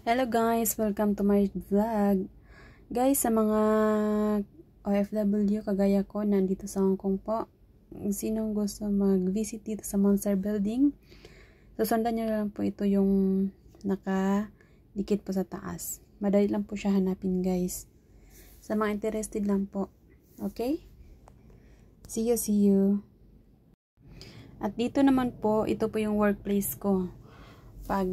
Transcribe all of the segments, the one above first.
Hello guys, welcome to my vlog. Guys, sa mga OFW kagaya ko, nandito sa Hong Kong po. Sinong gusto mag-visit dito sa Monster Building, susundan nyo lang po ito yung nakadikit po sa taas. Madali lang po siya hanapin guys. Sa mga interested lang po. Okay? See you. At dito naman po, ito po yung workplace ko. Pag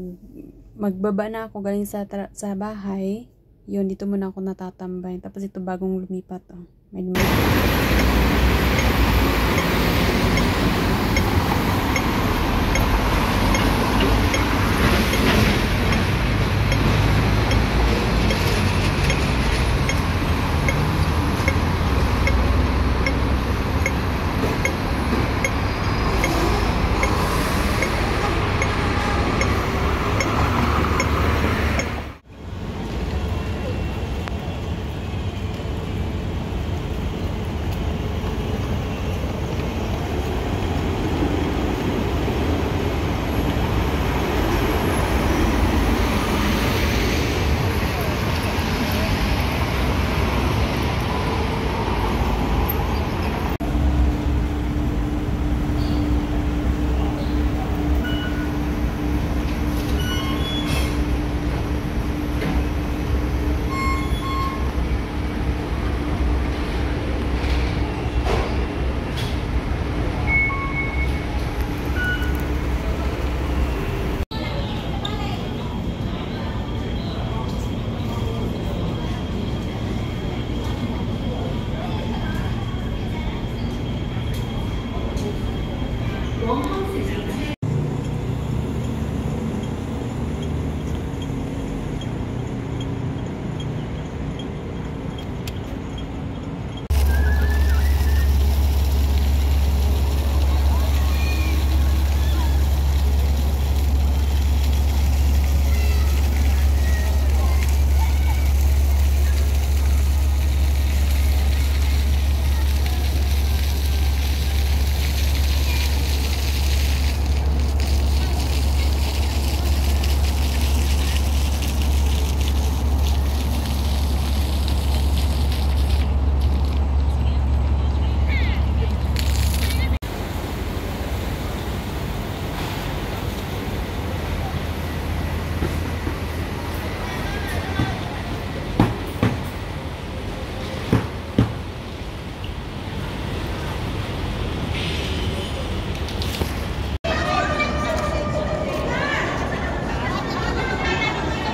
magbaba na ako galing sa bahay, yun, dito muna ako natatambay. Tapos ito bagong lumipat. Oh. May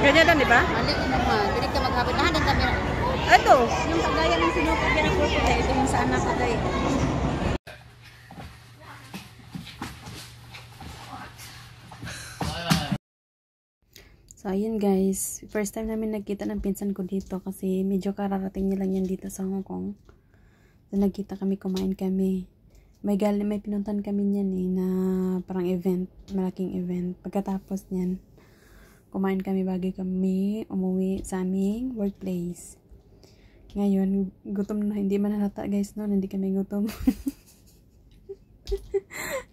ganyan lang, di ba? Mali ko naman. Dili ka maghapon. Lahat ang kami. Ito. Yung kagaya ng sinupag yan ang photo tayo. Ito yung sa anak ko tayo. So, ayun guys. First time namin nagkita ng pinsan ko dito kasi medyo kararating niya lang yan dito sa Hong Kong. So, nagkita kami, kumain kami. May pinuntan kami niyan na parang event. Malaking event. Pagkatapos niyan, kumain kami bago kami umuwi sa aming workplace. Ngayon, gutom na. Hindi man halata guys, no? Hindi kami gutom.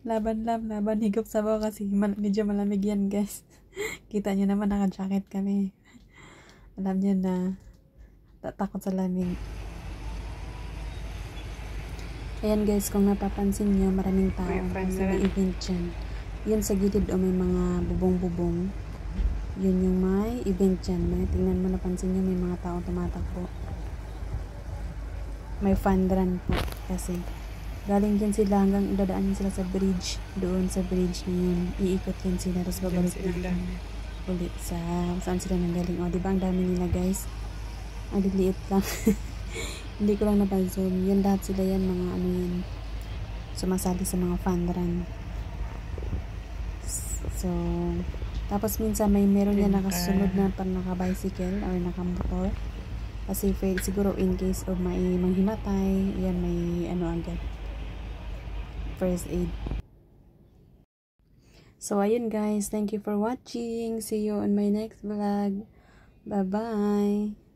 laban. Higop sabaw kasi medyo malamig yan guys. Kita nyo naman, naka-jacket kami. Alam nyo na takot sa lamig. Ayan guys, kung napapansin nyo, maraming tao. May event dyan. Yun sa gilid o may mga bubong-bubong. Yun yung may event dyan. Tingnan mo, napansin nyo, may mga tao tumatakbo. May fun run po. Kasi galing dyan sila hanggang dadaan sila sa bridge. Doon sa bridge na yun. Iikot yan sila. Tapos babalik dito. Ulit sa saan sila nanggaling. O, diba ang dami nila guys? Ang liliit lang. Hindi ko lang napansin. Yan lahat sila yan. Mga ano yan. Sumasali sa mga fun run. So, tapos minsan meron yan nakasunod na pang naka-bicycle or naka-motor. Kasi siguro in case of may manghimatay, yan may ano agad. First aid. So ayun guys, thank you for watching. See you on my next vlog. Bye-bye.